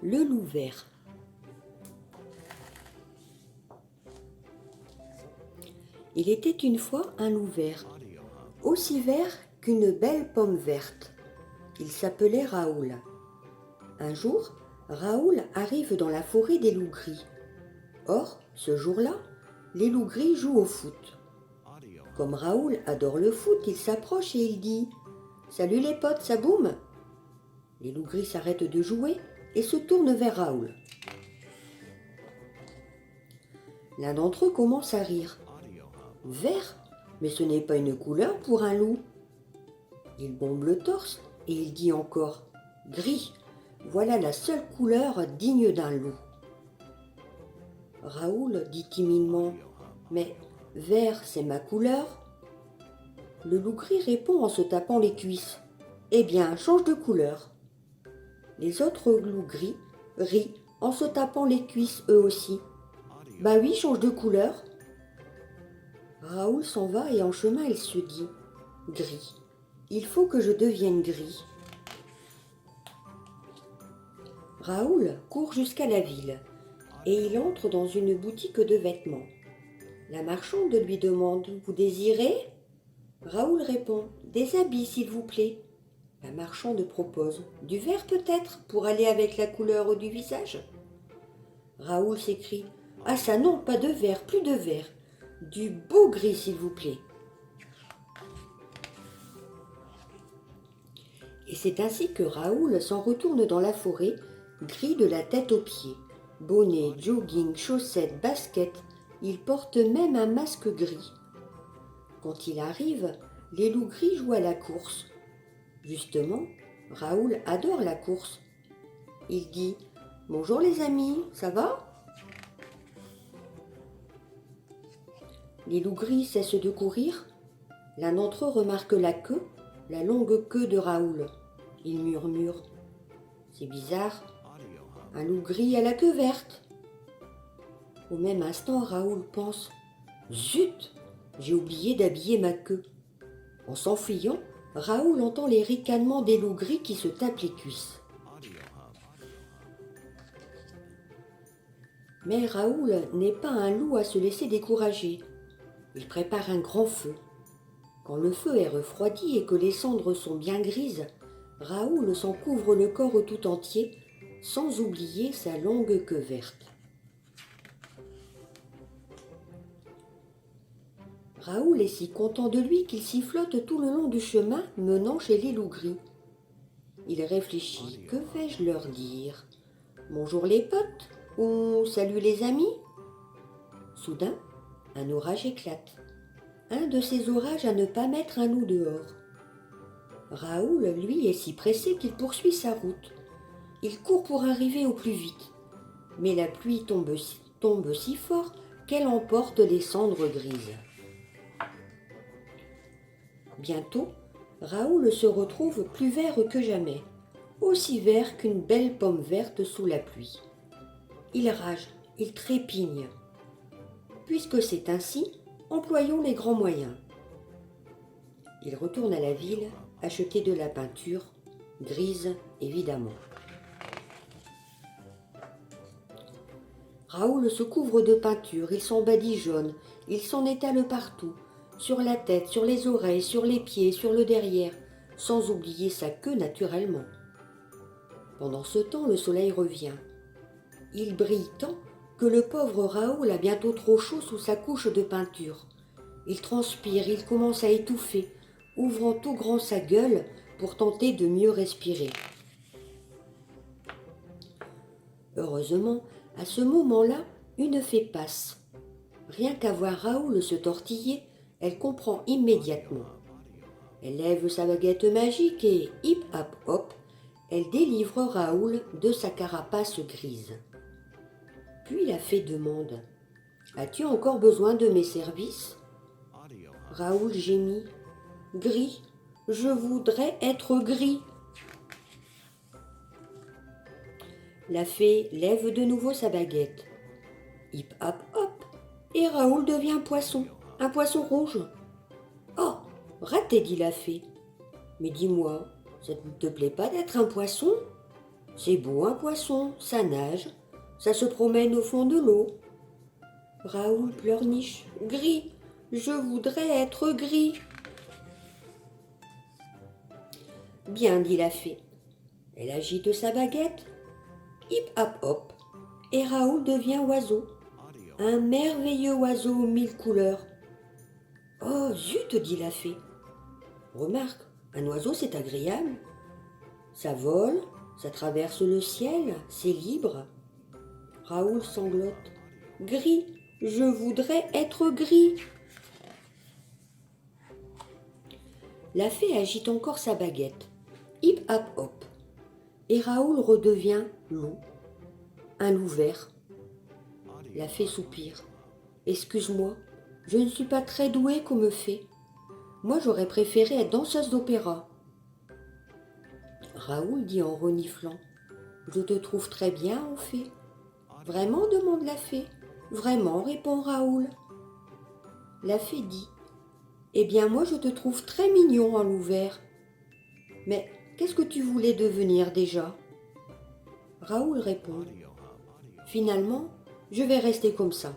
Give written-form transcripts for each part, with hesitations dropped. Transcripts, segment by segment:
Le loup vert. Il était une fois un loup vert, aussi vert qu'une belle pomme verte. Il s'appelait Raoul. Un jour, Raoul arrive dans la forêt des loups gris. Or, ce jour-là, les loups gris jouent au foot. Comme Raoul adore le foot, il s'approche et il dit « Salut les potes, ça boum ?» Les loups gris s'arrêtent de jouer et se tournent vers Raoul. L'un d'entre eux commence à rire. « Vert ? Mais ce n'est pas une couleur pour un loup. » Il bombe le torse et il dit encore « Gris, voilà la seule couleur digne d'un loup. » Raoul dit timidement « Mais vert, c'est ma couleur ?» Le loup gris répond en se tapant les cuisses « Eh bien, change de couleur. » Les autres loups gris rient en se tapant les cuisses eux aussi. « Bah oui, change de couleur. » Raoul s'en va et en chemin il se dit « Gris, il faut que je devienne gris. » Raoul court jusqu'à la ville et il entre dans une boutique de vêtements. La marchande lui demande « Vous désirez ?» Raoul répond « Des habits, s'il vous plaît. » La marchande propose « Du vert peut-être, pour aller avec la couleur du visage ?» Raoul s'écrie « Ah ça non, pas de vert, plus de vert. Du beau gris, s'il vous plaît. » Et c'est ainsi que Raoul s'en retourne dans la forêt, gris de la tête aux pieds. Bonnet, jogging, chaussettes, baskets, il porte même un masque gris. Quand il arrive, les loups gris jouent à la course. Justement, Raoul adore la course. Il dit « Bonjour les amis, ça va ?» Les loups gris cessent de courir. L'un d'entre eux remarque la longue queue de Raoul. Il murmure « C'est bizarre, un loup gris à la queue verte. » Au même instant, Raoul pense « Zut, j'ai oublié d'habiller ma queue. » En s'enfuyant, Raoul entend les ricanements des loups gris qui se tapent les cuisses. Mais Raoul n'est pas un loup à se laisser décourager. Il prépare un grand feu. Quand le feu est refroidi et que les cendres sont bien grises, Raoul s'en couvre le corps tout entier, sans oublier sa longue queue verte. Raoul est si content de lui qu'il sifflote tout le long du chemin menant chez les loups gris. Il réfléchit, que vais-je leur dire ? Bonjour les potes ou salut les amis ? Soudain, un orage éclate. Un de ces orages à ne pas mettre un loup dehors. Raoul, lui, est si pressé qu'il poursuit sa route. Il court pour arriver au plus vite. Mais la pluie tombe si fort qu'elle emporte les cendres grises. Bientôt, Raoul se retrouve plus vert que jamais, aussi vert qu'une belle pomme verte sous la pluie. Il rage, il trépigne. Puisque c'est ainsi, employons les grands moyens. Il retourne à la ville acheter de la peinture, grise évidemment. Raoul se couvre de peinture, il s'en badigeonne, il s'en étale partout, sur la tête, sur les oreilles, sur les pieds, sur le derrière, sans oublier sa queue naturellement. Pendant ce temps, le soleil revient. Il brille tant que le pauvre Raoul a bientôt trop chaud sous sa couche de peinture. Il transpire, il commence à étouffer, ouvrant tout grand sa gueule pour tenter de mieux respirer. Heureusement, à ce moment-là, une fée passe. Rien qu'à voir Raoul se tortiller, elle comprend immédiatement. Elle lève sa baguette magique et, hip hop hop, elle délivre Raoul de sa carapace grise. Puis la fée demande « As-tu encore besoin de mes services ?» Raoul gémit « Gris, je voudrais être gris !» La fée lève de nouveau sa baguette. Hip hop hop, et Raoul devient un poisson rouge. « Oh, raté, dit la fée. Mais dis-moi, ça ne te plaît pas d'être un poisson ? C'est beau un poisson, ça nage, ça se promène au fond de l'eau. Raoul pleurniche. Gris, je voudrais être gris. Bien, dit la fée. Elle agite sa baguette. Hip hop hop. Et Raoul devient oiseau. Un merveilleux oiseau aux 1000 couleurs. Oh zut, dit la fée. Remarque, un oiseau c'est agréable. Ça vole, ça traverse le ciel, c'est libre. Raoul sanglote. Gris, je voudrais être gris. La fée agite encore sa baguette. Hip hop hop. Et Raoul redevient loup. Un loup vert. La fée soupire. Excuse-moi, je ne suis pas très douée comme fée. Moi j'aurais préféré être danseuse d'opéra. Raoul dit en reniflant. Je te trouve très bien en fée. Vraiment, demande la fée. Vraiment, répond Raoul. La fée dit. Eh bien moi je te trouve très mignon en loup vert. Mais qu'est-ce que tu voulais devenir déjà? Raoul répond. Finalement, je vais rester comme ça.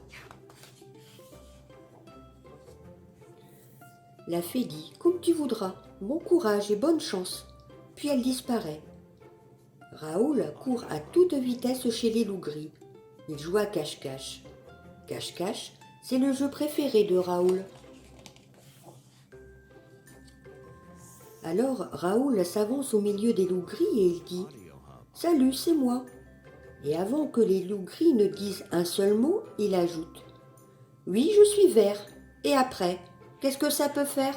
La fée dit, comme tu voudras, bon courage et bonne chance. Puis elle disparaît. Raoul court à toute vitesse chez les loups gris. Il joue à cache-cache. Cache-cache, c'est le jeu préféré de Raoul. Alors Raoul s'avance au milieu des loups gris et il dit « Salut, c'est moi !» Et avant que les loups gris ne disent un seul mot, il ajoute « Oui, je suis vert. Et après, qu'est-ce que ça peut faire ?»